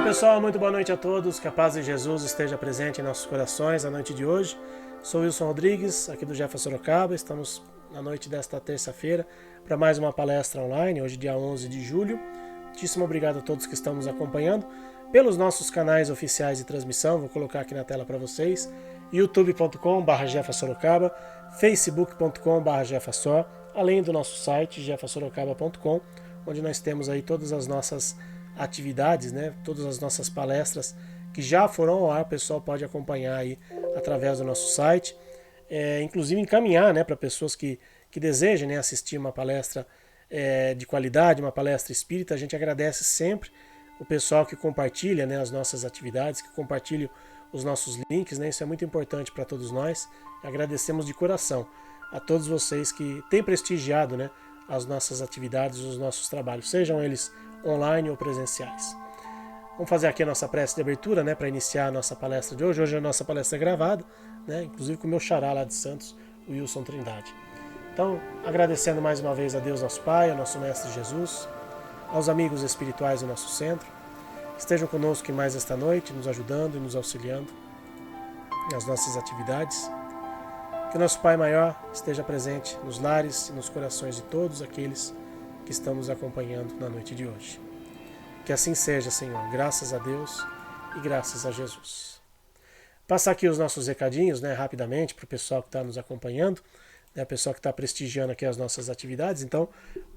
Pessoal, muito boa noite a todos, que a paz de Jesus esteja presente em nossos corações na noite de hoje. Sou Wilson Rodrigues, aqui do Jefa Sorocaba, estamos na noite desta terça-feira para mais uma palestra online, hoje dia 11 de julho. Muitíssimo obrigado a todos que estão nos acompanhando pelos nossos canais oficiais de transmissão, vou colocar aqui na tela para vocês, youtube.com/jefasorocaba, facebook.com/jefasor, além do nosso site jefasorocaba.com, onde nós temos aí todas as nossas atividades, né? Todas as nossas palestras que já foram ao ar, o pessoal pode acompanhar aí através do nosso site, inclusive encaminhar, né, para pessoas que desejem, né, assistir uma palestra de qualidade, uma palestra espírita. A gente agradece sempre o pessoal que compartilha, né, as nossas atividades, que compartilha os nossos links, né? Isso é muito importante para todos nós. Agradecemos de coração a todos vocês que têm prestigiado, né, as nossas atividades, os nossos trabalhos, sejam eles online ou presenciais. Vamos fazer aqui a nossa prece de abertura, né, para iniciar a nossa palestra de hoje. Hoje a nossa palestra é gravada, né, inclusive com o meu xará lá de Santos, o Wilson Trindade. Então, agradecendo mais uma vez a Deus nosso Pai, ao nosso Mestre Jesus, aos amigos espirituais do nosso centro, estejam conosco em mais esta noite, nos ajudando e nos auxiliando nas nossas atividades. Que o nosso Pai Maior esteja presente nos lares e nos corações de todos aqueles que estamos acompanhando na noite de hoje. Que assim seja, Senhor, graças a Deus e graças a Jesus. Passar aqui os nossos recadinhos, né, rapidamente, para o pessoal que está nos acompanhando, né, o pessoal que está prestigiando aqui as nossas atividades. Então,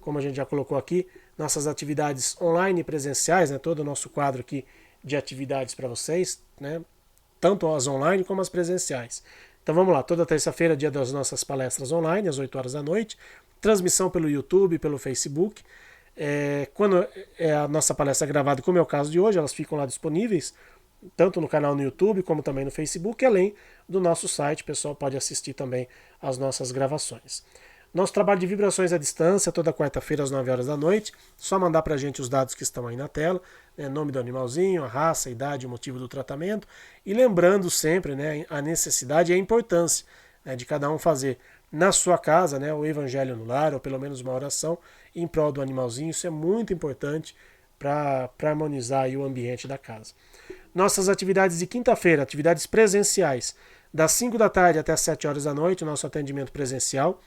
como a gente já colocou aqui, nossas atividades online e presenciais, né, todo o nosso quadro aqui de atividades para vocês, né, tanto as online como as presenciais. Então vamos lá, toda terça-feira, dia das nossas palestras online, às 8 horas da noite, transmissão pelo YouTube, pelo Facebook. Quando é a nossa palestra gravada, como é o caso de hoje, elas ficam lá disponíveis, tanto no canal no YouTube, como também no Facebook, além do nosso site, o pessoal pode assistir também as nossas gravações. Nosso trabalho de vibrações à distância, toda quarta-feira às 9 horas da noite, só mandar para a gente os dados que estão aí na tela, né, nome do animalzinho, a raça, a idade, o motivo do tratamento, e lembrando sempre, né, a necessidade e a importância, né, de cada um fazer na sua casa, né, o evangelho no lar, ou pelo menos uma oração em prol do animalzinho. Isso é muito importante para harmonizar aí o ambiente da casa. Nossas atividades de quinta-feira, atividades presenciais, das 5 da tarde até as 7 horas da noite, o nosso atendimento presencial.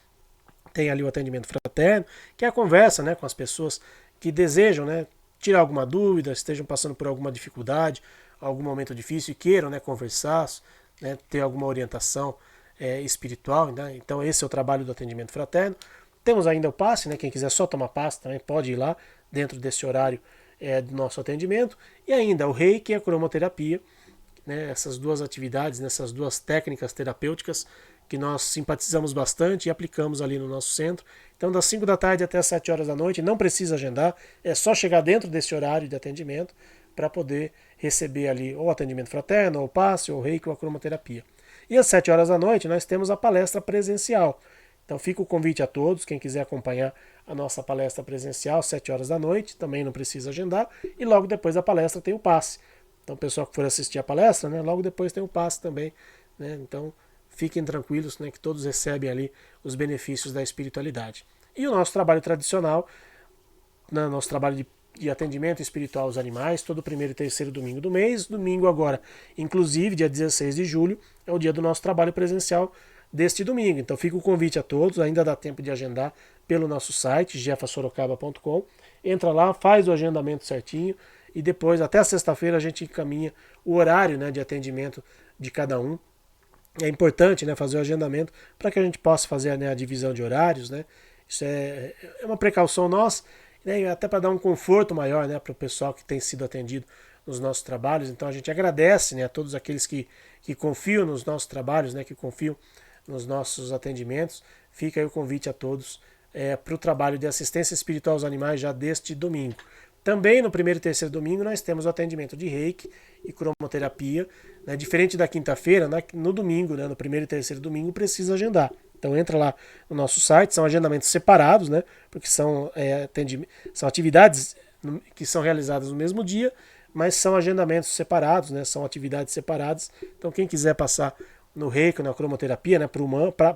Tem ali o atendimento fraterno, que é a conversa, né, com as pessoas que desejam, né, tirar alguma dúvida, estejam passando por alguma dificuldade, algum momento difícil e queiram, né, conversar, né, ter alguma orientação espiritual, né? Então esse é o trabalho do atendimento fraterno. Temos ainda o passe, né? Quem quiser só tomar passe também pode ir lá dentro desse horário do nosso atendimento. E ainda o reiki e a cromoterapia, né? Essas duas atividades, essas duas técnicas terapêuticas que nós simpatizamos bastante e aplicamos ali no nosso centro. Então das 5 da tarde até as 7 horas da noite, não precisa agendar, é só chegar dentro desse horário de atendimento para poder receber ali ou atendimento fraterno, ou o passe, ou o reiki ou a cromoterapia. E às 7 horas da noite nós temos a palestra presencial. Então fica o convite a todos, quem quiser acompanhar a nossa palestra presencial às 7 horas da noite, também não precisa agendar, e logo depois da palestra tem o passe. Então o pessoal que for assistir a palestra, né, logo depois tem o passe também, né, então fiquem tranquilos, né, que todos recebem ali os benefícios da espiritualidade. E o nosso trabalho tradicional, né, nosso trabalho de atendimento espiritual aos animais, todo primeiro e terceiro domingo do mês. Domingo agora, inclusive, dia 16 de julho, é o dia do nosso trabalho presencial deste domingo. Então fica o convite a todos, ainda dá tempo de agendar pelo nosso site, jefasorocaba.com. Entra lá, faz o agendamento certinho e depois, até a sexta-feira, a gente encaminha o horário, né, de atendimento de cada um. É importante, né, fazer o agendamento para que a gente possa fazer, né, a divisão de horários, né? Isso é uma precaução nossa, né, até para dar um conforto maior, né, para o pessoal que tem sido atendido nos nossos trabalhos. Então a gente agradece, né, a todos aqueles que confiam nos nossos trabalhos, né, que confiam nos nossos atendimentos. Fica aí o convite a todos para o trabalho de assistência espiritual aos animais já deste domingo. Também no primeiro e terceiro domingo nós temos o atendimento de reiki e cromoterapia, né, diferente da quinta-feira, no domingo, né, no primeiro e terceiro domingo precisa agendar. Então entra lá no nosso site, são agendamentos separados, né, porque são atividades que são realizadas no mesmo dia, mas são agendamentos separados, né? São atividades separadas. Então quem quiser passar no reiki, na cromoterapia, né?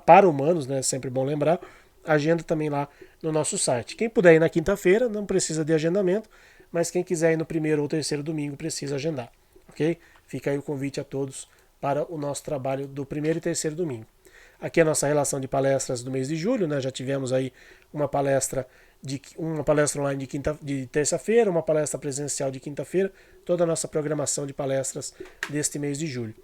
Para humanos, né? Sempre bom lembrar, agenda também lá no nosso site. Quem puder ir na quinta-feira não precisa de agendamento, mas quem quiser ir no primeiro ou terceiro domingo precisa agendar, ok? Fica aí o convite a todos para o nosso trabalho do primeiro e terceiro domingo. Aqui é a nossa relação de palestras do mês de julho, né? Já tivemos aí uma palestra online de terça-feira, uma palestra presencial de quinta-feira, toda a nossa programação de palestras deste mês de julho.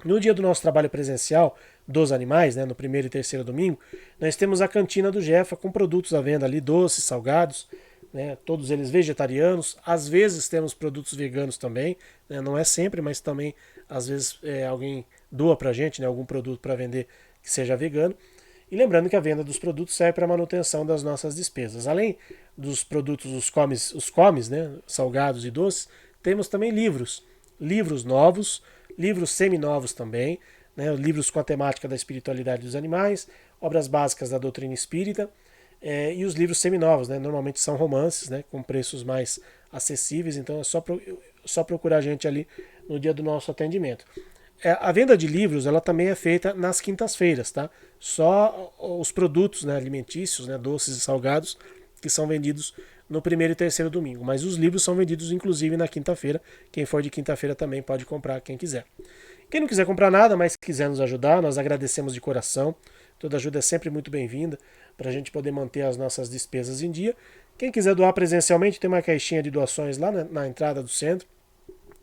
No dia do nosso trabalho presencial dos animais, né, no primeiro e terceiro domingo, nós temos a cantina do Jefa com produtos à venda ali, doces, salgados, né, todos eles vegetarianos. Às vezes temos produtos veganos também, né, não é sempre, mas também às vezes alguém doa pra gente, né, algum produto para vender que seja vegano. E lembrando que a venda dos produtos serve para a manutenção das nossas despesas. Além dos produtos, os comes, né, salgados e doces, temos também livros novos, livros seminovos também, né, livros com a temática da espiritualidade dos animais, obras básicas da doutrina espírita, e os livros seminovos, né, normalmente são romances, né, com preços mais acessíveis, então é só procurar a gente ali no dia do nosso atendimento. A venda de livros ela também é feita nas quintas-feiras, tá? Só os produtos, né, alimentícios, né, doces e salgados, que são vendidos no primeiro e terceiro domingo. Mas os livros são vendidos inclusive na quinta-feira. Quem for de quinta-feira também pode comprar, quem quiser. Quem não quiser comprar nada, mas quiser nos ajudar, nós agradecemos de coração. Toda ajuda é sempre muito bem-vinda para a gente poder manter as nossas despesas em dia. Quem quiser doar presencialmente, tem uma caixinha de doações lá na entrada do centro,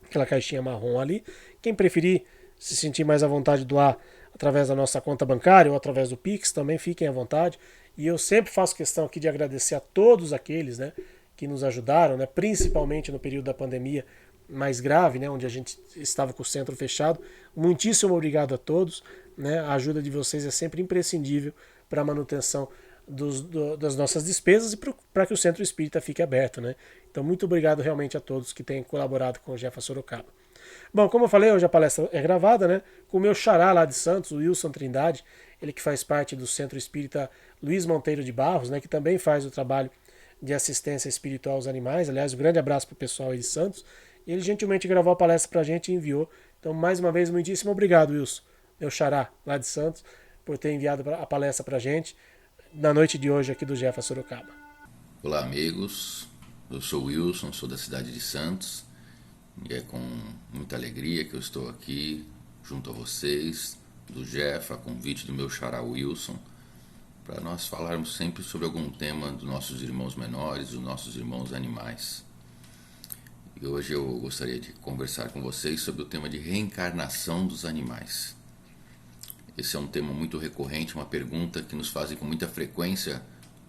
aquela caixinha marrom ali. Quem preferir se sentir mais à vontade de doar através da nossa conta bancária ou através do Pix, também fiquem à vontade. E eu sempre faço questão aqui de agradecer a todos aqueles, né, que nos ajudaram, né, principalmente no período da pandemia mais grave, né, onde a gente estava com o centro fechado. Muitíssimo obrigado a todos. Né, a ajuda de vocês é sempre imprescindível para a manutenção das nossas despesas e para que o centro espírita fique aberto. Né? Então, muito obrigado realmente a todos que têm colaborado com o Jefa Sorocaba. Bom, como eu falei, hoje a palestra é gravada, né? Com o meu xará lá de Santos, o Wilson Trindade, ele que faz parte do Centro Espírita Luiz Monteiro de Barros, né? Que também faz o trabalho de assistência espiritual aos animais. Aliás, um grande abraço para o pessoal aí de Santos. E ele gentilmente gravou a palestra para a gente e enviou. Então, mais uma vez, muitíssimo obrigado, Wilson, meu xará lá de Santos, por ter enviado a palestra para a gente na noite de hoje aqui do Jefa Sorocaba. Olá, amigos. Eu sou o Wilson, sou da cidade de Santos. E é com muita alegria que eu estou aqui junto a vocês, do Jeff, a convite do meu xará Wilson, para nós falarmos sempre sobre algum tema dos nossos irmãos menores, dos nossos irmãos animais. E hoje eu gostaria de conversar com vocês sobre o tema de reencarnação dos animais. Esse é um tema muito recorrente, uma pergunta que nos fazem com muita frequência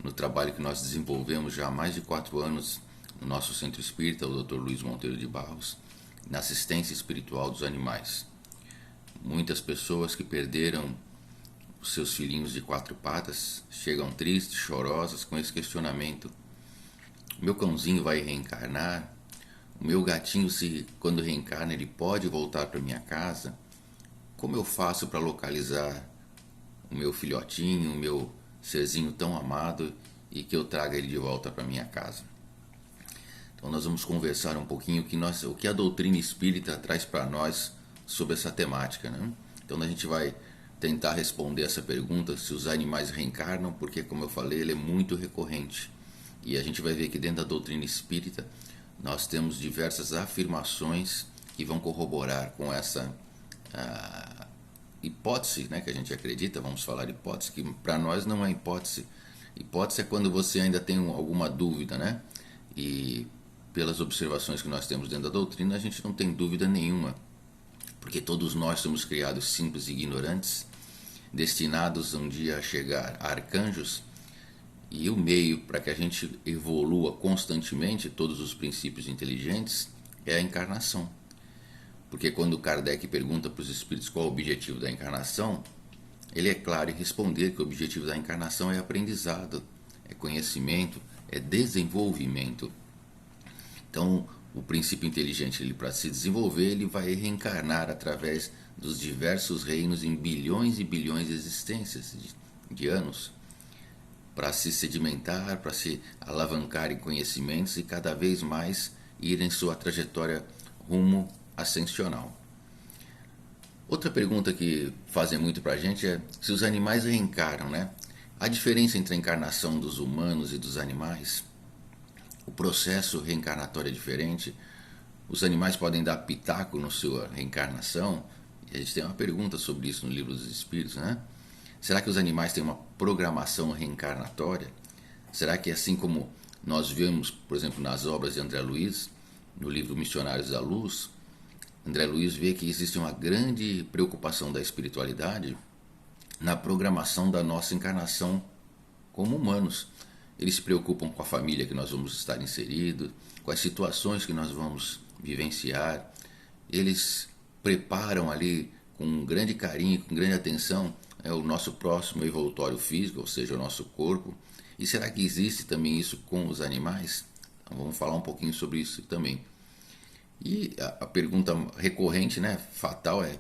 no trabalho que nós desenvolvemos já há mais de 4 anos no nosso centro espírita, o Dr. Luiz Monteiro de Barros, na assistência espiritual dos animais. Muitas pessoas que perderam os seus filhinhos de 4 patas chegam tristes, chorosas com esse questionamento: meu cãozinho vai reencarnar? O meu gatinho, quando reencarna, ele pode voltar para minha casa? Como eu faço para localizar o meu filhotinho, o meu serzinho tão amado e que eu traga ele de volta para minha casa? Então nós vamos conversar um pouquinho o que a doutrina espírita traz para nós sobre essa temática. Né? Então a gente vai tentar responder essa pergunta, se os animais reencarnam, porque, como eu falei, ele é muito recorrente. E a gente vai ver que dentro da doutrina espírita nós temos diversas afirmações que vão corroborar com essa hipótese, né, que a gente acredita. Vamos falar hipótese, que para nós não é hipótese. Hipótese é quando você ainda tem alguma dúvida, né? E pelas observações que nós temos dentro da doutrina, a gente não tem dúvida nenhuma, porque todos nós somos criados simples e ignorantes, destinados um dia a chegar a arcanjos, e o meio para que a gente evolua constantemente todos os princípios inteligentes é a encarnação. Porque quando Kardec pergunta para os espíritos qual é o objetivo da encarnação, ele é claro em responder que o objetivo da encarnação é aprendizado, é conhecimento, é desenvolvimento. Então, o princípio inteligente, para se desenvolver, ele vai reencarnar através dos diversos reinos em bilhões e bilhões de existências de anos, para se sedimentar, para se alavancar em conhecimentos e cada vez mais ir em sua trajetória rumo ascensional. Outra pergunta que fazem muito pra gente é se os animais reencarnam, né? A diferença entre a encarnação dos humanos e dos animais, o processo reencarnatório é diferente, os animais podem dar pitaco na sua reencarnação, e a gente tem uma pergunta sobre isso no Livro dos Espíritos, né? Será que os animais têm uma programação reencarnatória? Será que assim como nós vemos, por exemplo, nas obras de André Luiz, no livro Missionários da Luz, André Luiz vê que existe uma grande preocupação da espiritualidade na programação da nossa encarnação como humanos. Eles se preocupam com a família que nós vamos estar inseridos, com as situações que nós vamos vivenciar. Eles preparam ali com um grande carinho, com grande atenção, o nosso próximo evolutório físico, ou seja, o nosso corpo. E será que existe também isso com os animais? Então vamos falar um pouquinho sobre isso também. E a pergunta recorrente, né, fatal é,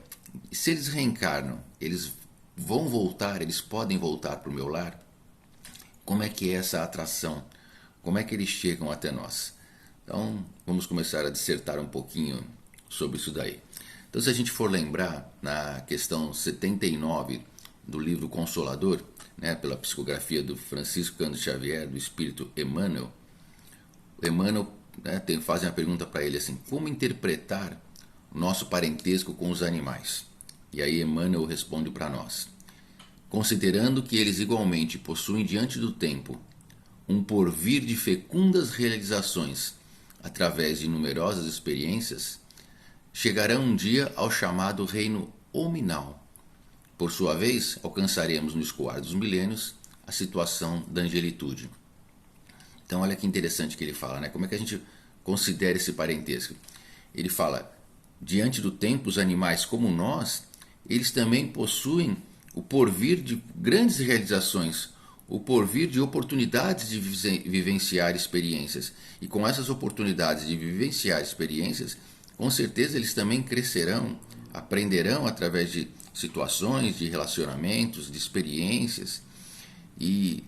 se eles reencarnam, eles vão voltar, eles podem voltar para o meu lar? Como é que é essa atração? Como é que eles chegam até nós? Então, vamos começar a dissertar um pouquinho sobre isso daí. Então, se a gente for lembrar, na questão 79 do livro Consolador, né, pela psicografia do Francisco Cândido Xavier, do Espírito Emmanuel, né, fazem a pergunta para ele assim, como interpretar o nosso parentesco com os animais? E aí Emmanuel responde para nós, considerando que eles igualmente possuem diante do tempo um porvir de fecundas realizações através de numerosas experiências, chegarão um dia ao chamado reino hominal. Por sua vez, alcançaremos no escoar dos milênios a situação da angelitude. Então olha que interessante que ele fala, né? Como é que a gente considera esse parentesco? Ele fala, diante do tempo, os animais como nós, eles também possuem o porvir de grandes realizações, o porvir de oportunidades de vivenciar experiências. E com essas oportunidades de vivenciar experiências, com certeza eles também crescerão, aprenderão através de situações, de relacionamentos, de experiências. E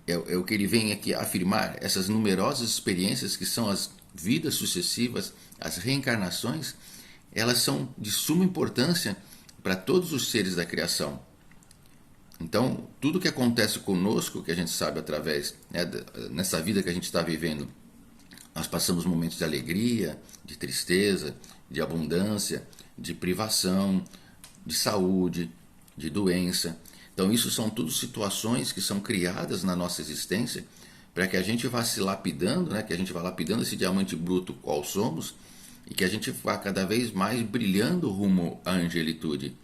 é o que ele vem aqui afirmar, essas numerosas experiências que são as vidas sucessivas, as reencarnações, elas são de suma importância para todos os seres da criação. Então, tudo que acontece conosco, que a gente sabe através, né, nessa vida que a gente está vivendo, nós passamos momentos de alegria, de tristeza, de abundância, de privação, de saúde, de doença. Então, isso são tudo situações que são criadas na nossa existência para que a gente vá se lapidando, né, que a gente vá lapidando esse diamante bruto qual somos e que a gente vá cada vez mais brilhando rumo à angelitude.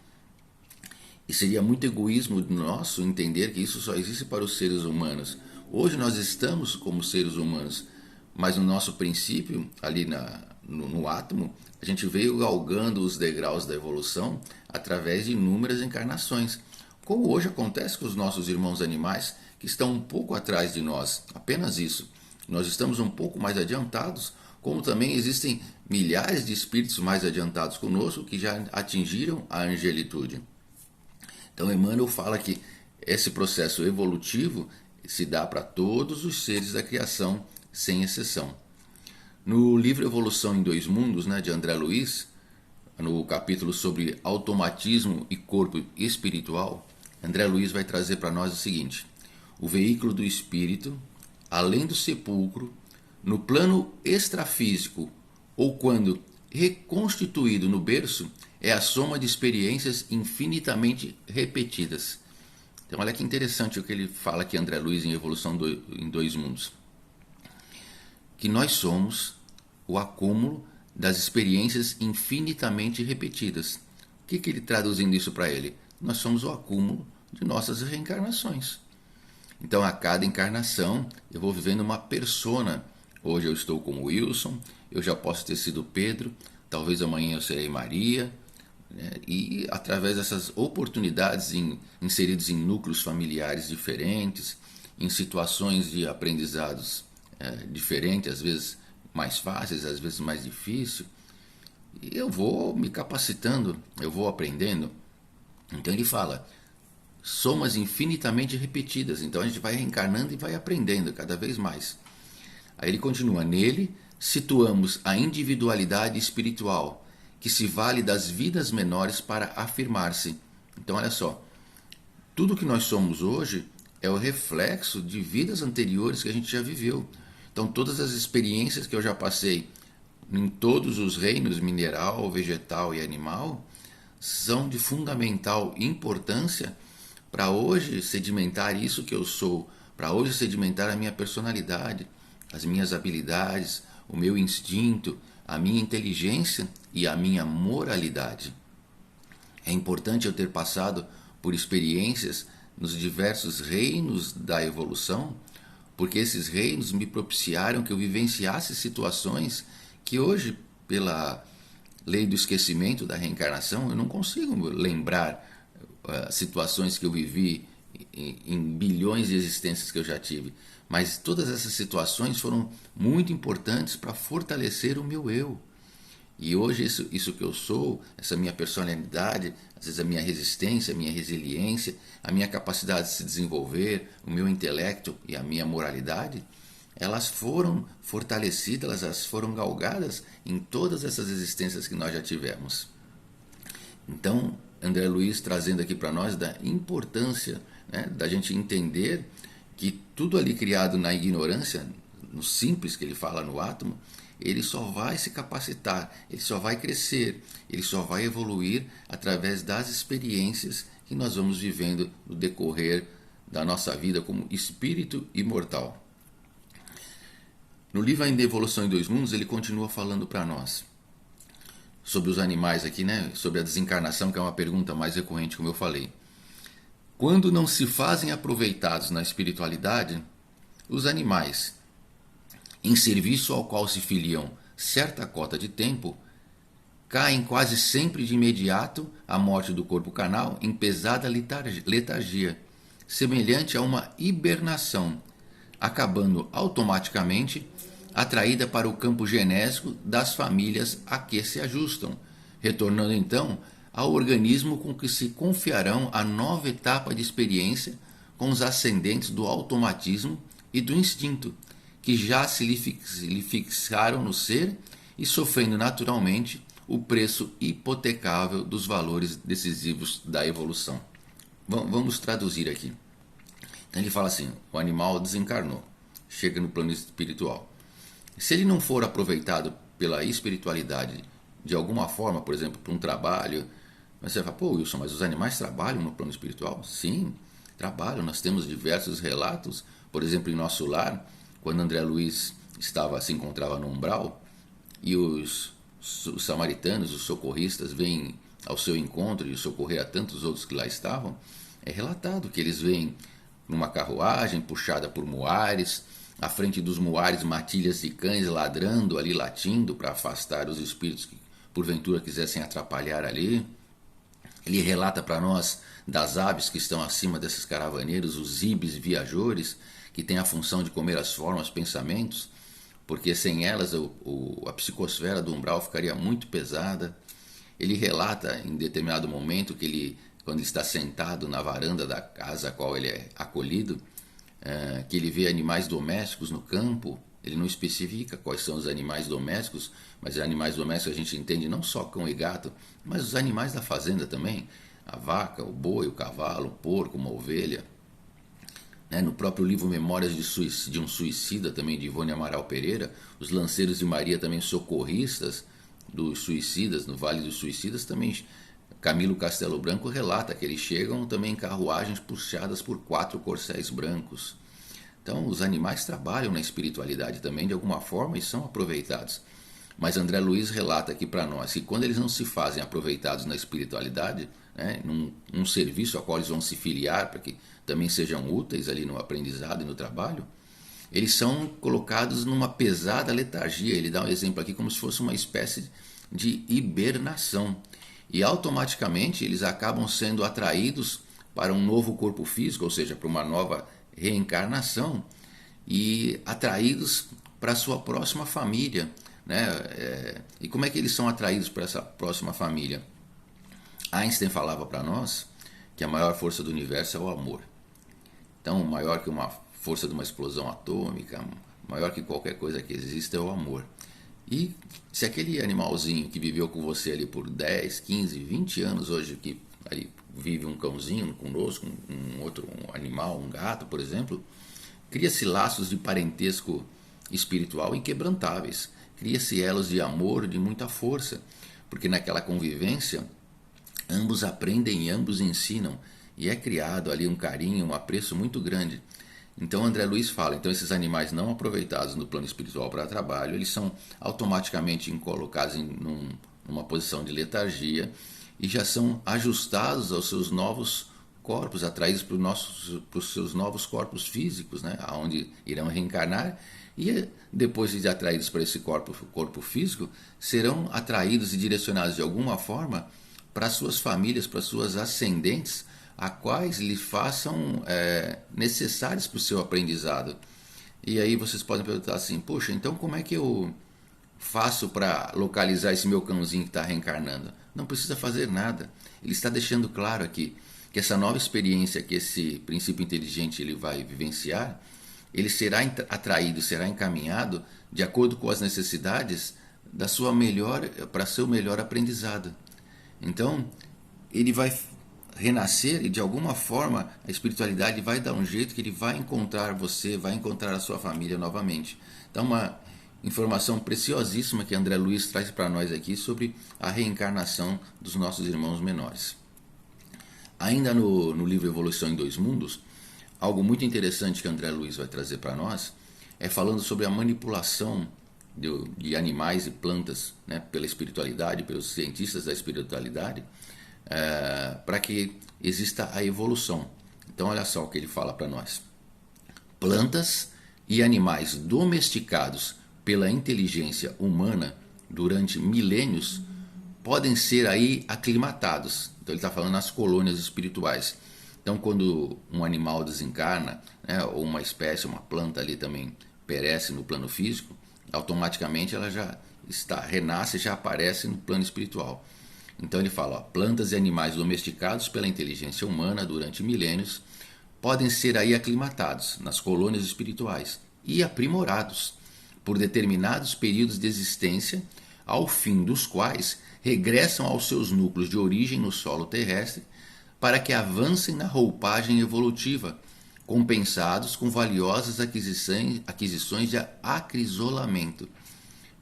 E seria muito egoísmo nosso entender que isso só existe para os seres humanos. Hoje nós estamos como seres humanos, mas no nosso princípio, ali no átomo, a gente veio galgando os degraus da evolução através de inúmeras encarnações. Como hoje acontece com os nossos irmãos animais, que estão um pouco atrás de nós, apenas isso. Nós estamos um pouco mais adiantados, como também existem milhares de espíritos mais adiantados conosco que já atingiram a angelitude. Então Emmanuel fala que esse processo evolutivo se dá para todos os seres da criação, sem exceção. No livro Evolução em Dois Mundos, né, de André Luiz, no capítulo sobre automatismo e corpo espiritual, André Luiz vai trazer para nós o seguinte, o veículo do espírito, além do sepulcro, no plano extrafísico ou quando reconstituído no berço, é a soma de experiências infinitamente repetidas. Então olha que interessante o que ele fala aqui, André Luiz, em Evolução em Dois Mundos. Que nós somos o acúmulo das experiências infinitamente repetidas. O que ele traduzindo isso para ele? Nós somos o acúmulo de nossas reencarnações. Então a cada encarnação eu vou vivendo uma persona. Hoje eu estou como Wilson, eu já posso ter sido Pedro, talvez amanhã eu serei Maria, né? E através dessas oportunidades inseridos em núcleos familiares diferentes, em situações de aprendizados diferentes, às vezes mais fáceis, às vezes mais difíceis, e eu vou me capacitando, eu vou aprendendo. Então ele fala, somas infinitamente repetidas, então a gente vai reencarnando e vai aprendendo cada vez mais. Aí ele continua, nele situamos a individualidade espiritual, que se vale das vidas menores para afirmar-se. Então, olha só, tudo que nós somos hoje é o reflexo de vidas anteriores que a gente já viveu. Então, todas as experiências que eu já passei em todos os reinos, mineral, vegetal e animal, são de fundamental importância para hoje sedimentar isso que eu sou, para hoje sedimentar a minha personalidade, as minhas habilidades, o meu instinto, a minha inteligência e a minha moralidade. É importante eu ter passado por experiências nos diversos reinos da evolução, porque esses reinos me propiciaram que eu vivenciasse situações que hoje, pela lei do esquecimento da reencarnação, eu não consigo lembrar situações que eu vivi em bilhões de existências que eu já tive. Mas todas essas situações foram muito importantes para fortalecer o meu eu. E hoje isso que eu sou, essa minha personalidade, às vezes a minha resistência, a minha resiliência, a minha capacidade de se desenvolver, o meu intelecto e a minha moralidade, elas foram fortalecidas, elas foram galgadas em todas essas existências que nós já tivemos. Então, André Luiz trazendo aqui para nós da importância, né, da gente entender que tudo ali criado na ignorância, no simples que ele fala no átomo, ele só vai se capacitar, ele só vai crescer, ele só vai evoluir através das experiências que nós vamos vivendo no decorrer da nossa vida como espírito imortal. No livro Ainda Evolução em Dois Mundos, ele continua falando para nós sobre os animais aqui, né? Sobre a desencarnação, que é uma pergunta mais recorrente, como eu falei. Quando não se fazem aproveitados na espiritualidade, os animais, em serviço ao qual se filiam certa cota de tempo, caem quase sempre de imediato à morte do corpo carnal em pesada letargia, semelhante a uma hibernação, acabando automaticamente atraída para o campo genésico das famílias a que se ajustam, retornando então ao organismo com que se confiarão a nova etapa de experiência com os ascendentes do automatismo e do instinto, que já se lhe fixaram no ser e sofrendo naturalmente o preço hipotecável dos valores decisivos da evolução. Vamos traduzir aqui. Então ele fala assim, o animal desencarnou, chega no plano espiritual. Se ele não for aproveitado pela espiritualidade de alguma forma, por exemplo, para um trabalho, você vai falar, pô Wilson, mas os animais trabalham no plano espiritual? Sim, trabalham. Nós temos diversos relatos, por exemplo, em nosso lar, quando André Luiz se encontrava no umbral e os samaritanos, os socorristas, vêm ao seu encontro e socorrer a tantos outros que lá estavam, é relatado que eles vêm numa carruagem puxada por muares, à frente dos muares matilhas de cães ladrando ali, latindo para afastar os espíritos que porventura quisessem atrapalhar ali. Ele relata para nós das aves que estão acima desses caravaneiros, os ibis viajores, que têm a função de comer as formas, pensamentos, porque sem elas a psicosfera do umbral ficaria muito pesada. Ele relata em determinado momento que ele, quando está sentado na varanda da casa a qual ele é acolhido, que ele vê animais domésticos no campo. Ele não especifica quais são os animais domésticos, mas animais domésticos a gente entende não só cão e gato, mas os animais da fazenda também, a vaca, o boi, o cavalo, o porco, uma ovelha. No próprio livro Memórias de um Suicida, também de Ivone Amaral Pereira, os lanceiros de Maria, também socorristas dos suicidas, no Vale dos Suicidas, também Camilo Castelo Branco relata que eles chegam também em carruagens puxadas por 4 corcéis brancos. Então os animais trabalham na espiritualidade também de alguma forma e são aproveitados. Mas André Luiz relata aqui para nós que quando eles não se fazem aproveitados na espiritualidade, num serviço ao qual eles vão se filiar para que também sejam úteis ali no aprendizado e no trabalho, eles são colocados numa pesada letargia. Ele dá um exemplo aqui como se fosse uma espécie de hibernação. E automaticamente eles acabam sendo atraídos para um novo corpo físico, ou seja, para uma nova reencarnação, e atraídos para a sua próxima família. E como é que eles são atraídos para essa próxima família? Einstein falava para nós que a maior força do universo é o amor. Então, maior que uma força de uma explosão atômica, maior que qualquer coisa que exista é o amor. E se aquele animalzinho que viveu com você ali por 10, 15, 20 anos hoje, que aí vive um cãozinho conosco, um outro um animal, um gato, por exemplo, cria-se laços de parentesco espiritual inquebrantáveis, cria-se elos de amor de muita força, porque naquela convivência ambos aprendem e ambos ensinam, e é criado ali um carinho, um apreço muito grande. Então André Luiz fala, então esses animais não aproveitados no plano espiritual para trabalho, eles são automaticamente colocados numa posição de letargia e já são ajustados aos seus novos corpos, atraídos para os seus novos corpos físicos, né, onde irão reencarnar, e depois de atraídos para esse corpo físico, serão atraídos e direcionados de alguma forma para suas famílias, para suas ascendentes, a quais lhe façam necessários para o seu aprendizado. E aí vocês podem perguntar assim, poxa, então como é que eu faço para localizar esse meu cãozinho que está reencarnando? Não precisa fazer nada. Ele está deixando claro aqui que essa nova experiência que esse princípio inteligente ele vai vivenciar, ele será atraído, será encaminhado de acordo com as necessidades da sua melhor, para seu melhor aprendizado. Então, ele vai renascer e de alguma forma a espiritualidade vai dar um jeito que ele vai encontrar você, vai encontrar a sua família novamente. Então, uma informação preciosíssima que André Luiz traz para nós aqui sobre a reencarnação dos nossos irmãos menores. Ainda no livro Evolução em Dois Mundos, algo muito interessante que André Luiz vai trazer para nós é falando sobre a manipulação de animais e plantas, né, pela espiritualidade, pelos cientistas da espiritualidade, para que exista a evolução. Então olha só o que ele fala para nós. Plantas e animais domesticados pela inteligência humana durante milênios podem ser aí aclimatados. Então ele está falando nas colônias espirituais. Então quando um animal desencarna, né, ou uma espécie, uma planta ali também perece no plano físico, automaticamente ela já renasce e já aparece no plano espiritual. Então ele fala, ó, plantas e animais domesticados pela inteligência humana durante milênios podem ser aí aclimatados nas colônias espirituais e aprimorados por determinados períodos de existência, ao fim dos quais regressam aos seus núcleos de origem no solo terrestre para que avancem na roupagem evolutiva, compensados com valiosas aquisições de acrisolamento,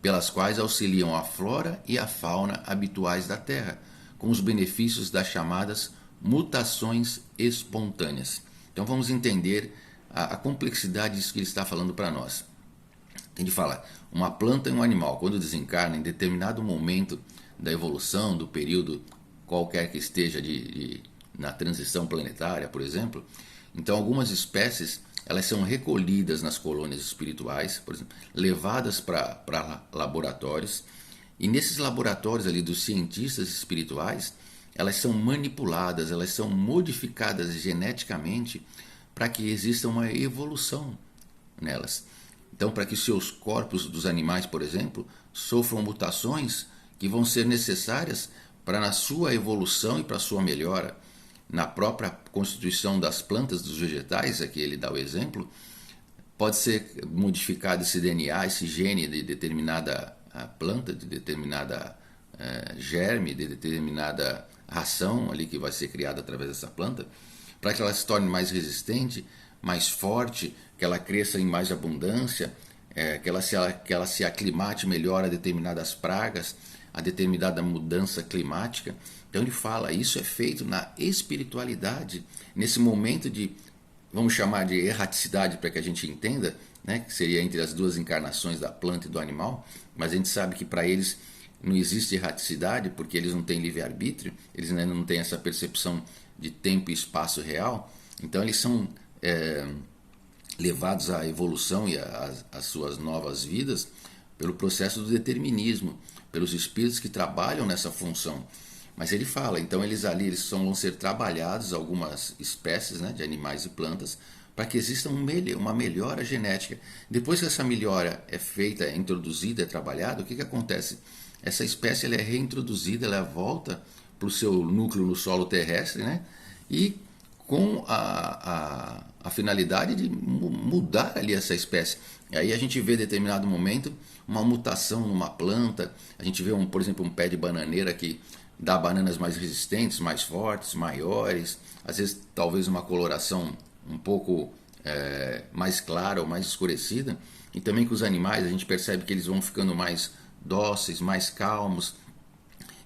pelas quais auxiliam a flora e a fauna habituais da Terra, com os benefícios das chamadas mutações espontâneas. Então vamos entender a complexidade disso que ele está falando para nós. Tem de falar, uma planta e um animal, quando desencarna em determinado momento da evolução, do período qualquer que esteja na transição planetária, por exemplo, então algumas espécies elas são recolhidas nas colônias espirituais, por exemplo, levadas para laboratórios, e nesses laboratórios ali dos cientistas espirituais, elas são manipuladas, elas são modificadas geneticamente para que exista uma evolução nelas. Então, para que seus corpos dos animais, por exemplo, sofram mutações que vão ser necessárias para na sua evolução e para a sua melhora. Na própria constituição das plantas, dos vegetais, aqui ele dá o exemplo, pode ser modificado esse DNA, esse gene de determinada planta, de determinada germe, de determinada ração ali que vai ser criada através dessa planta, para que ela se torne mais resistente, mais forte, que ela cresça em mais abundância, que ela se aclimate melhor a determinadas pragas, a determinada mudança climática. Então ele fala, isso é feito na espiritualidade, nesse momento de, vamos chamar de erraticidade para que a gente entenda, né, que seria entre as duas encarnações da planta e do animal, mas a gente sabe que para eles não existe erraticidade, porque eles não têm livre-arbítrio, eles ainda não têm essa percepção de tempo e espaço real, então eles são levados à evolução e às suas novas vidas pelo processo do determinismo, pelos espíritos que trabalham nessa função. Mas ele fala, então eles vão ser trabalhados, algumas espécies, né, de animais e plantas, para que exista uma melhora genética. Depois que essa melhora é feita, é introduzida, é trabalhada, o que acontece? Essa espécie ela é reintroduzida, ela volta para o seu núcleo no solo terrestre, né, e com a finalidade de mudar ali essa espécie. E aí a gente vê em determinado momento uma mutação numa planta, a gente vê, por exemplo, um pé de bananeira que dá bananas mais resistentes, mais fortes, maiores, às vezes talvez uma coloração um pouco mais clara ou mais escurecida, e também com os animais a gente percebe que eles vão ficando mais dóceis, mais calmos.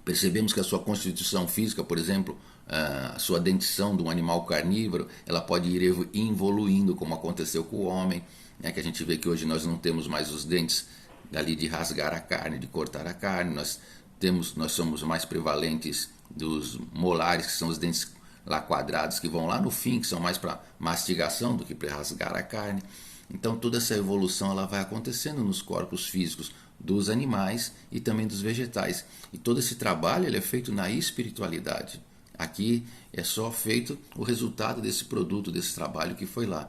Percebemos que a sua constituição física, por exemplo, a sua dentição de um animal carnívoro, ela pode ir evoluindo, como aconteceu com o homem, né? Que a gente vê que hoje nós não temos mais os dentes ali de rasgar a carne, de cortar a carne, nós somos mais prevalentes dos molares, que são os dentes lá quadrados, que vão lá no fim, que são mais para mastigação do que para rasgar a carne. Então toda essa evolução ela vai acontecendo nos corpos físicos dos animais e também dos vegetais. E todo esse trabalho ele é feito na espiritualidade. Aqui é só feito o resultado desse produto, desse trabalho que foi lá.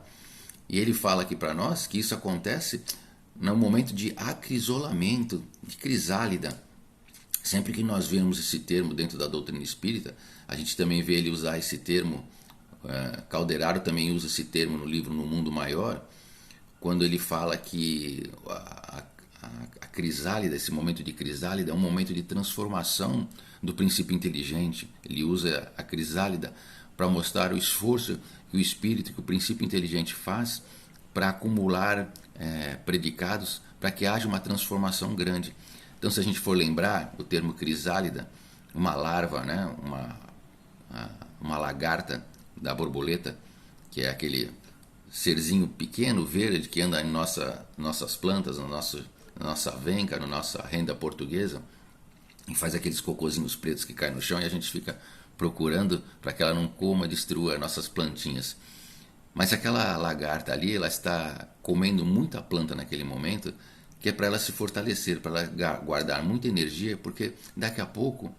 E ele fala aqui para nós que isso acontece no momento de acrisolamento, de crisálida. Sempre que nós vemos esse termo dentro da doutrina espírita, a gente também vê ele usar esse termo, Calderaro também usa esse termo no livro No Mundo Maior, quando ele fala que a crisálida, esse momento de crisálida é um momento de transformação do princípio inteligente. Ele usa a crisálida para mostrar o esforço que o espírito, que o princípio inteligente faz para acumular predicados, para que haja uma transformação grande. Então, se a gente for lembrar o termo crisálida, uma larva, né, uma lagarta da borboleta, que é aquele serzinho pequeno, verde, que anda em nossas plantas, na nossa avenca, na nossa renda portuguesa, e faz aqueles cocôzinhos pretos que caem no chão e a gente fica procurando para que ela não coma, destrua nossas plantinhas. Mas aquela lagarta ali, ela está comendo muita planta naquele momento, que é para ela se fortalecer, para ela guardar muita energia, porque daqui a pouco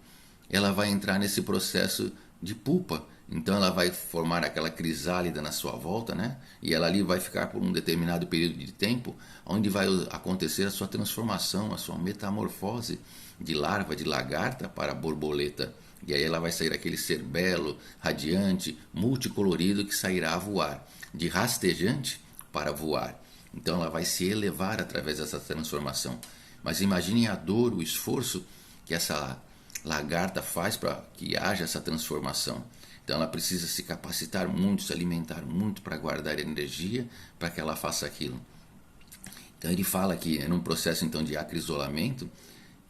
ela vai entrar nesse processo de pupa. Então ela vai formar aquela crisálida na sua volta, né? E ela ali vai ficar por um determinado período de tempo, onde vai acontecer a sua transformação, a sua metamorfose de larva, de lagarta para borboleta. E aí ela vai sair aquele ser belo, radiante, multicolorido que sairá a voar, de rastejante para voar. Então ela vai se elevar através dessa transformação. Mas imaginem a dor, o esforço que essa lagarta faz para que haja essa transformação. Então ela precisa se capacitar muito, se alimentar muito para guardar energia para que ela faça aquilo. Então ele fala que é num processo então de acrisolamento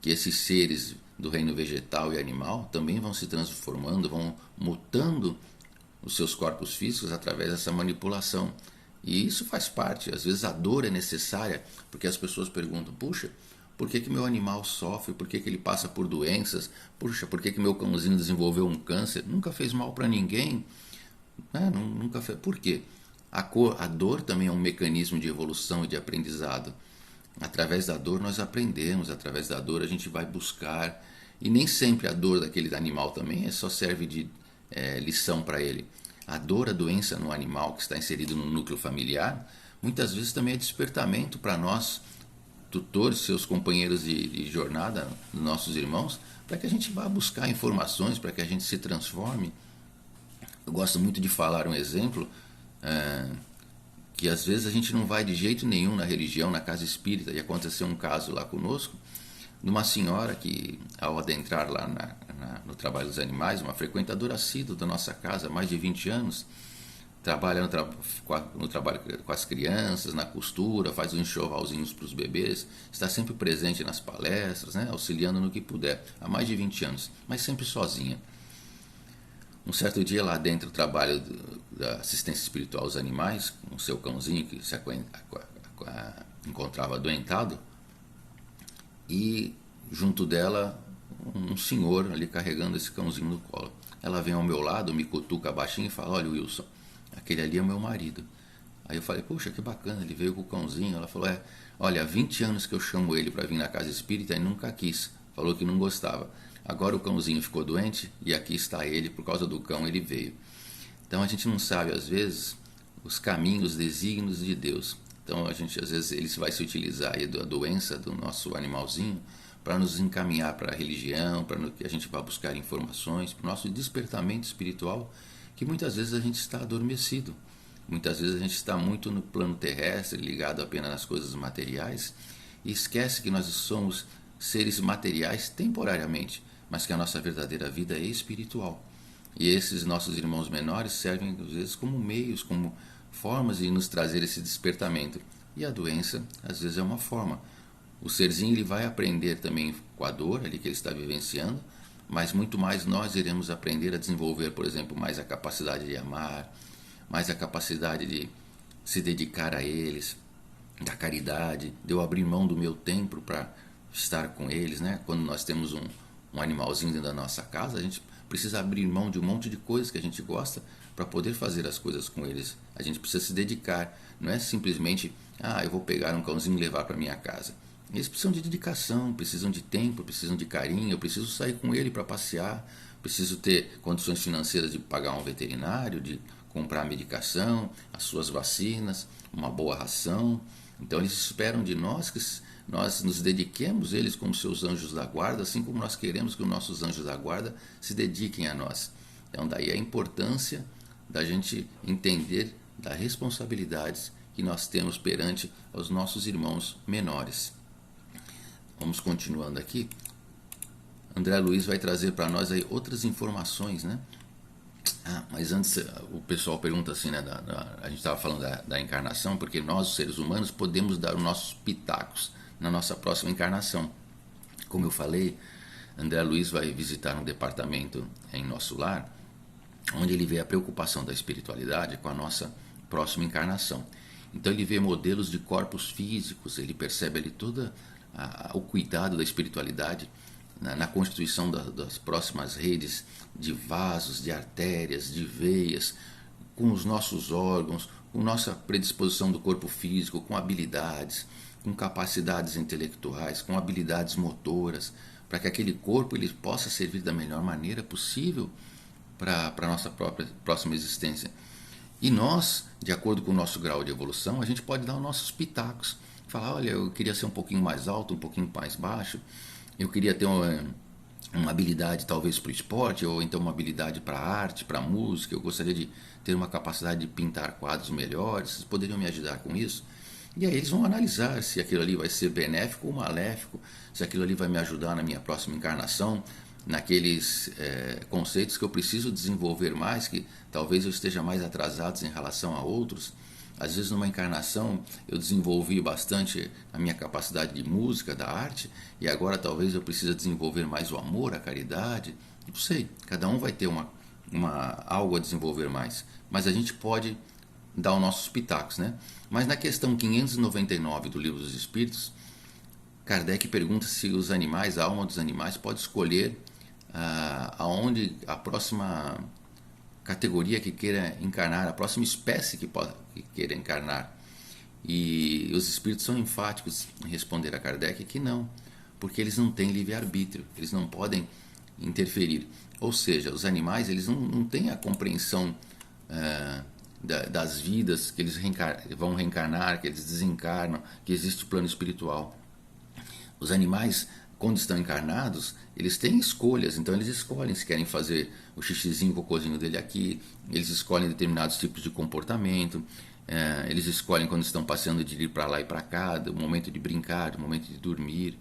que esses seres do reino vegetal e animal também vão se transformando, vão mutando os seus corpos físicos através dessa manipulação. E isso faz parte, às vezes a dor é necessária, porque as pessoas perguntam, puxa, por que meu animal sofre, por que ele passa por doenças, puxa, por que meu cãozinho desenvolveu um câncer, nunca fez mal para ninguém, nunca fez. Por quê? A dor também é um mecanismo de evolução e de aprendizado. Através da dor nós aprendemos, através da dor a gente vai buscar, e nem sempre a dor daquele animal também só serve de lição para ele. A dor, a doença no animal que está inserido no núcleo familiar, muitas vezes também é despertamento para nós, tutores, seus companheiros de jornada, nossos irmãos, para que a gente vá buscar informações, para que a gente se transforme. Eu gosto muito de falar um exemplo, que às vezes a gente não vai de jeito nenhum na religião, na casa espírita, e aconteceu um caso lá conosco, de uma senhora que, ao adentrar lá no trabalho dos animais, uma frequentadora assídua da nossa casa há mais de 20 anos, trabalha no trabalho com as crianças, na costura, faz uns enxovalzinhos para os bebês, está sempre presente nas palestras, né, auxiliando no que puder, há mais de 20 anos, mas sempre sozinha. Um certo dia lá dentro do trabalho da assistência espiritual aos animais, com o seu cãozinho que se encontrava adoentado, e junto dela um senhor ali carregando esse cãozinho no colo. Ela vem ao meu lado, me cutuca baixinho e fala, olha Wilson, aquele ali é o meu marido. Aí eu falei, puxa, que bacana, ele veio com o cãozinho. Ela falou, olha, há 20 anos que eu chamo ele para vir na casa espírita e nunca quis, falou que não gostava. Agora o cãozinho ficou doente e aqui está ele, por causa do cão ele veio. Então a gente não sabe às vezes os caminhos, os desígnios de Deus. Então a gente às vezes ele vai se utilizar aí da doença do nosso animalzinho para nos encaminhar para a religião, para que a gente vá buscar informações, para o nosso despertamento espiritual que muitas vezes a gente está adormecido. Muitas vezes a gente está muito no plano terrestre, ligado apenas nas coisas materiais, e esquece que nós somos seres materiais temporariamente, mas que a nossa verdadeira vida é espiritual. E esses nossos irmãos menores servem às vezes como meios, como formas de nos trazer esse despertamento. E a doença às vezes é uma forma. O serzinho ele vai aprender também com a dor ali que ele está vivenciando, mas muito mais nós iremos aprender a desenvolver, por exemplo, mais a capacidade de amar, mais a capacidade de se dedicar a eles, da caridade, de eu abrir mão do meu tempo para estar com eles, né? Quando nós temos um animalzinho dentro da nossa casa, a gente precisa abrir mão de um monte de coisas que a gente gosta para poder fazer as coisas com eles. A gente precisa se dedicar, não é simplesmente, eu vou pegar um cãozinho e levar para minha casa. Eles precisam de dedicação, precisam de tempo, precisam de carinho, eu preciso sair com ele para passear, preciso ter condições financeiras de pagar um veterinário, de comprar a medicação, as suas vacinas, uma boa ração. Então eles esperam de nós que nós nos dediquemos eles como seus anjos da guarda, assim como nós queremos que os nossos anjos da guarda se dediquem a nós. Então daí a importância da gente entender das responsabilidades que nós temos perante os nossos irmãos menores. Vamos continuando aqui. André Luiz vai trazer para nós aí outras informações, né? Mas antes o pessoal pergunta assim, né? A gente estava falando da encarnação, porque nós, os seres humanos, podemos dar os nossos pitacos na nossa próxima encarnação. Como eu falei, André Luiz vai visitar um departamento em nosso lar, onde ele vê a preocupação da espiritualidade com a nossa próxima encarnação. Então ele vê modelos de corpos físicos, ele percebe ali todo o cuidado da espiritualidade na constituição das próximas redes de vasos, de artérias, de veias, com os nossos órgãos, com nossa predisposição do corpo físico, com habilidades, com capacidades intelectuais, com habilidades motoras, para que aquele corpo ele possa servir da melhor maneira possível para a nossa próxima existência. E nós, de acordo com o nosso grau de evolução, a gente pode dar os nossos pitacos. Falar, olha, eu queria ser um pouquinho mais alto, um pouquinho mais baixo, eu queria ter uma habilidade talvez para o esporte, ou então uma habilidade para a arte, para a música, eu gostaria de ter uma capacidade de pintar quadros melhores, vocês poderiam me ajudar com isso? E aí eles vão analisar se aquilo ali vai ser benéfico ou maléfico, se aquilo ali vai me ajudar na minha próxima encarnação, naqueles conceitos que eu preciso desenvolver mais, que talvez eu esteja mais atrasado em relação a outros. Às vezes numa encarnação eu desenvolvi bastante a minha capacidade de música, da arte, e agora talvez eu precise desenvolver mais o amor, a caridade. Não sei, cada um vai ter algo a desenvolver mais, mas a gente pode dar os nossos pitacos, né? Mas na questão 599 do Livro dos Espíritos, Kardec pergunta se os animais, a alma dos animais, pode escolher aonde a próxima categoria que queira encarnar, a próxima espécie que queira encarnar. E os espíritos são enfáticos em responder a Kardec que não, porque eles não têm livre-arbítrio, eles não podem interferir. Ou seja, os animais eles não têm a compreensão das vidas, que eles vão reencarnar, que eles desencarnam, que existe o plano espiritual. Os animais, quando estão encarnados, eles têm escolhas, então eles escolhem se querem fazer o xixizinho, o cocôzinho dele aqui, eles escolhem determinados tipos de comportamento, eles escolhem quando estão passeando de ir para lá e para cá, do momento de brincar, do momento de dormir.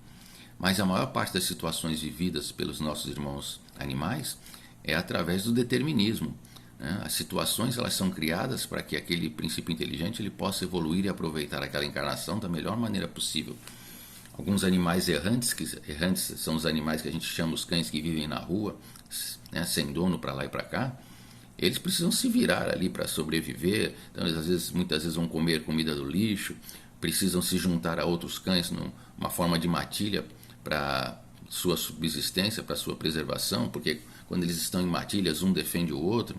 Mas a maior parte das situações vividas pelos nossos irmãos animais é através do determinismo. As situações elas são criadas para que aquele princípio inteligente ele possa evoluir e aproveitar aquela encarnação da melhor maneira possível. Alguns animais errantes são os animais que a gente chama os cães que vivem na rua, né, sem dono para lá e para cá. Eles precisam se virar ali para sobreviver, então eles muitas vezes vão comer comida do lixo, precisam se juntar a outros cães numa forma de matilha para sua subsistência, para sua preservação, porque quando eles estão em matilhas um defende o outro,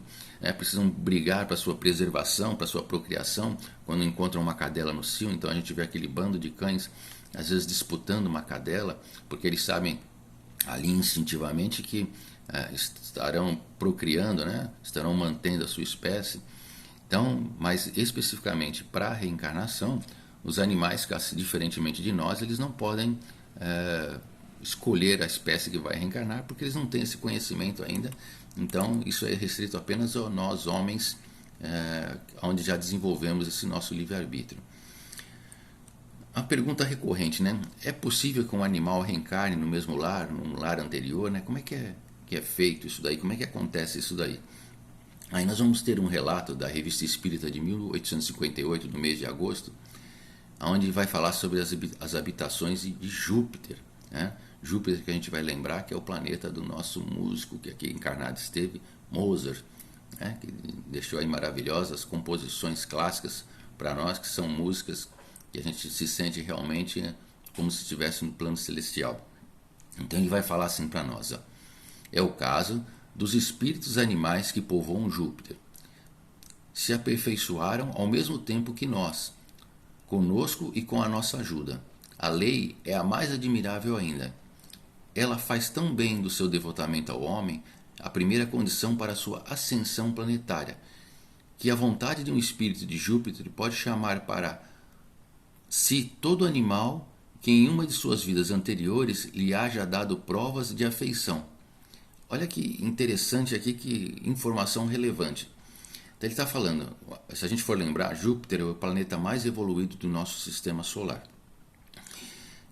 precisam brigar para sua preservação, para sua procriação, quando encontram uma cadela no cio, então a gente vê aquele bando de cães às vezes disputando uma cadela, porque eles sabem ali instintivamente que estarão procriando, né? Estarão mantendo a sua espécie. Então, mas especificamente para a reencarnação, os animais, diferentemente de nós, eles não podem escolher a espécie que vai reencarnar, porque eles não têm esse conhecimento ainda. Então isso é restrito apenas a nós homens, onde já desenvolvemos esse nosso livre-arbítrio. A pergunta recorrente, né? É possível que um animal reencarne no mesmo lar, num lar anterior, né? Como é que é feito isso daí? Como é que acontece isso daí? Aí nós vamos ter um relato da Revista Espírita de 1858, do mês de agosto, onde vai falar sobre as habitações de Júpiter, né? Júpiter, que a gente vai lembrar que é o planeta do nosso músico que aqui encarnado esteve, Mozart, né? Que deixou aí maravilhosas composições clássicas para nós, que são músicas que a gente se sente realmente como se estivesse no plano celestial. Então ele vai falar assim para nós, ó. É o caso dos espíritos animais que povoam Júpiter. Se aperfeiçoaram ao mesmo tempo que nós, conosco e com a nossa ajuda. A lei é a mais admirável ainda. Ela faz tão bem do seu devotamento ao homem a primeira condição para a sua ascensão planetária, que a vontade de um espírito de Júpiter pode chamar para si todo animal que em uma de suas vidas anteriores lhe haja dado provas de afeição. Olha que interessante aqui, que informação relevante. Então ele está falando, se a gente for lembrar, Júpiter é o planeta mais evoluído do nosso sistema solar.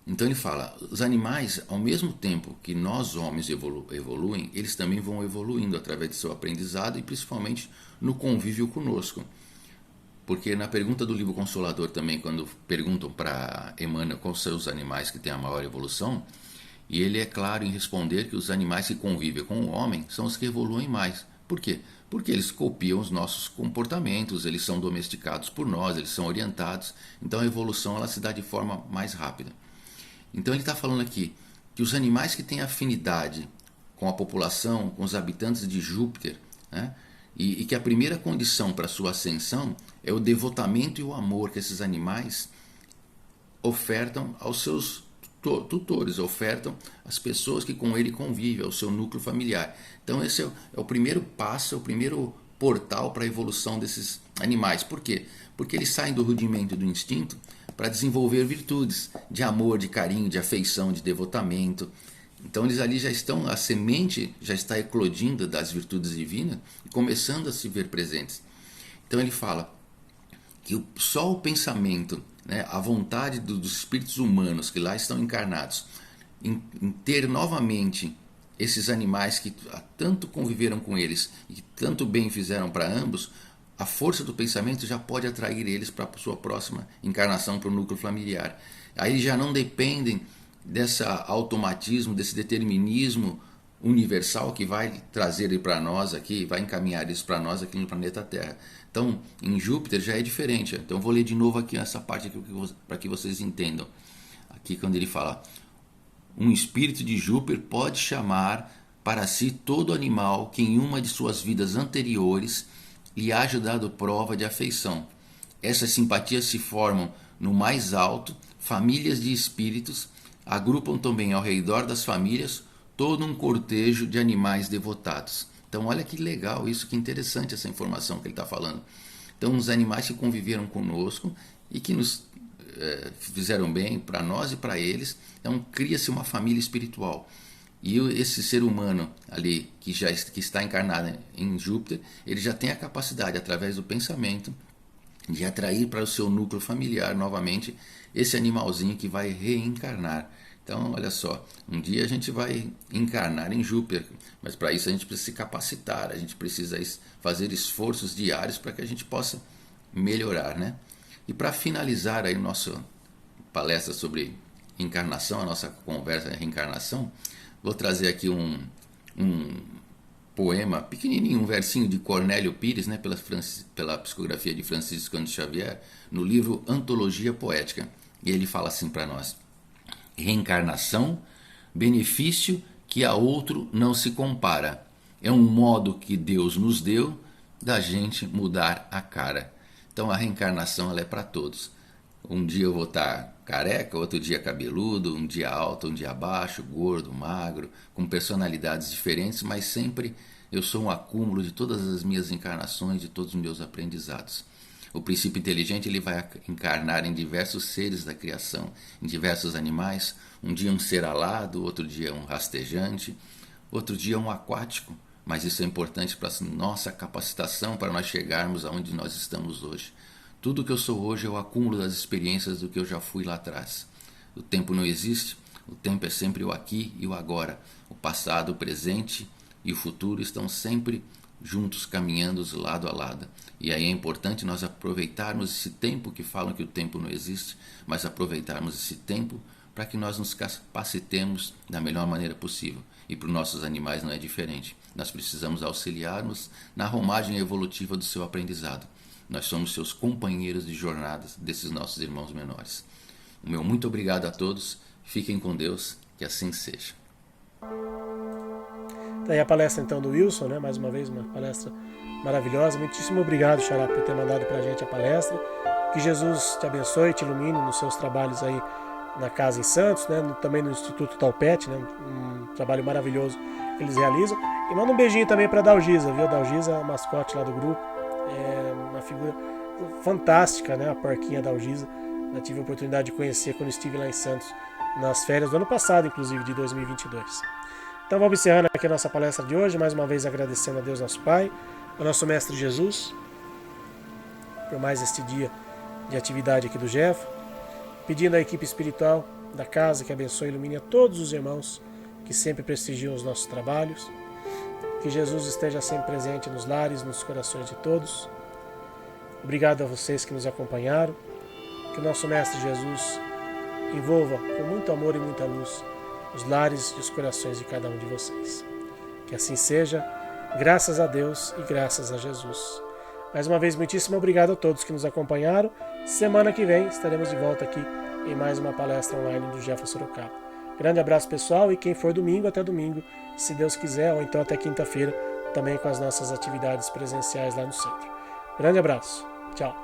Então ele fala, os animais, ao mesmo tempo que nós homens evoluem, eles também vão evoluindo através de seu aprendizado e principalmente no convívio conosco. Porque na pergunta do livro Consolador também, quando perguntam para Emmanuel quais são os animais que têm a maior evolução, e ele é claro em responder que os animais que convivem com o homem são os que evoluem mais. Por quê? Porque eles copiam os nossos comportamentos, eles são domesticados por nós, eles são orientados, então a evolução ela se dá de forma mais rápida. Então ele está falando aqui que os animais que têm afinidade com a população, com os habitantes de Júpiter, né, e que a primeira condição para sua ascensão é o devotamento e o amor que esses animais ofertam aos seus tutores, ofertam às pessoas que com ele convivem, ao seu núcleo familiar. Então esse é o primeiro passo, é o primeiro portal para a evolução desses animais. Por quê? Porque eles saem do rudimento do instinto para desenvolver virtudes de amor, de carinho, de afeição, de devotamento. Então eles ali já estão, a semente já está eclodindo das virtudes divinas e começando a se ver presentes. Então ele fala que só o pensamento, né, a vontade dos espíritos humanos que lá estão encarnados, em ter novamente esses animais que tanto conviveram com eles e que tanto bem fizeram para ambos, a força do pensamento já pode atrair eles para a sua próxima encarnação, para o núcleo familiar. Aí eles já não dependem desse automatismo, desse determinismo universal que vai trazer ele para nós aqui, vai encaminhar isso para nós aqui no planeta Terra. Então, em Júpiter já é diferente. Então, vou ler de novo aqui essa parte para que vocês entendam. Aqui, quando ele fala: um espírito de Júpiter pode chamar para si todo animal que em uma de suas vidas anteriores lhe haja dado prova de afeição. Essas simpatias se formam no mais alto, famílias de espíritos agrupam também ao redor das famílias todo um cortejo de animais devotados. Então olha que legal isso, que interessante essa informação que ele está falando. Então os animais que conviveram conosco e que nos fizeram bem para nós e para eles, então cria-se uma família espiritual. E esse ser humano ali que está encarnado em Júpiter, ele já tem a capacidade, através do pensamento, de atrair para o seu núcleo familiar novamente esse animalzinho que vai reencarnar. Então, olha só, um dia a gente vai encarnar em Júpiter, mas para isso a gente precisa se capacitar, a gente precisa fazer esforços diários para que a gente possa melhorar, né? E para finalizar aí nossa palestra sobre encarnação, a nossa conversa de reencarnação, vou trazer aqui um poema pequenininho, um versinho de Cornélio Pires, né, pela psicografia de Francisco Cândido Xavier, no livro Antologia Poética. E ele fala assim para nós: reencarnação, benefício que a outro não se compara. É um modo que Deus nos deu da gente mudar a cara. Então a reencarnação ela é para todos. Um dia eu vou estar careca, outro dia cabeludo, um dia alto, um dia baixo, gordo, magro, com personalidades diferentes, mas sempre eu sou um acúmulo de todas as minhas encarnações, de todos os meus aprendizados. O princípio inteligente ele vai encarnar em diversos seres da criação, em diversos animais. Um dia um ser alado, outro dia um rastejante, outro dia um aquático. Mas isso é importante para a nossa capacitação, para nós chegarmos aonde nós estamos hoje. Tudo que eu sou hoje é o acúmulo das experiências do que eu já fui lá atrás. O tempo não existe, o tempo é sempre o aqui e o agora. O passado, o presente e o futuro estão sempre juntos, caminhando lado a lado. E aí é importante nós aproveitarmos esse tempo, que falam que o tempo não existe, mas aproveitarmos esse tempo para que nós nos capacitemos da melhor maneira possível. E para os nossos animais não é diferente. Nós precisamos auxiliar-nos na romagem evolutiva do seu aprendizado. Nós somos seus companheiros de jornadas desses nossos irmãos menores. O meu muito obrigado a todos. Fiquem com Deus, que assim seja. Tá aí a palestra então do Wilson, né? Mais uma vez uma palestra maravilhosa. Muitíssimo obrigado, Xará, por ter mandado pra gente a palestra. Que Jesus te abençoe e te ilumine nos seus trabalhos aí na casa em Santos, né? Também no Instituto Talpete, né? Um trabalho maravilhoso que eles realizam. E manda um beijinho também pra Dalgisa, viu? A Dalgisa é a mascote lá do grupo. É uma figura fantástica, né? A porquinha Dalgisa. Eu tive a oportunidade de conhecer quando estive lá em Santos, nas férias do ano passado, inclusive, de 2022. Então vamos encerrando aqui a nossa palestra de hoje, mais uma vez agradecendo a Deus nosso Pai, ao nosso Mestre Jesus, por mais este dia de atividade aqui do Jeff, pedindo à equipe espiritual da casa que abençoe e ilumine a todos os irmãos que sempre prestigiam os nossos trabalhos, que Jesus esteja sempre presente nos lares, nos corações de todos. Obrigado a vocês que nos acompanharam, que o nosso Mestre Jesus envolva com muito amor e muita luz os lares e os corações de cada um de vocês. Que assim seja, graças a Deus e graças a Jesus. Mais uma vez, muitíssimo obrigado a todos que nos acompanharam. Semana que vem estaremos de volta aqui em mais uma palestra online do Jeff Sorocaba. Grande abraço, pessoal, e quem for domingo, até domingo, se Deus quiser, ou então até quinta-feira, também com as nossas atividades presenciais lá no centro. Grande abraço. Tchau.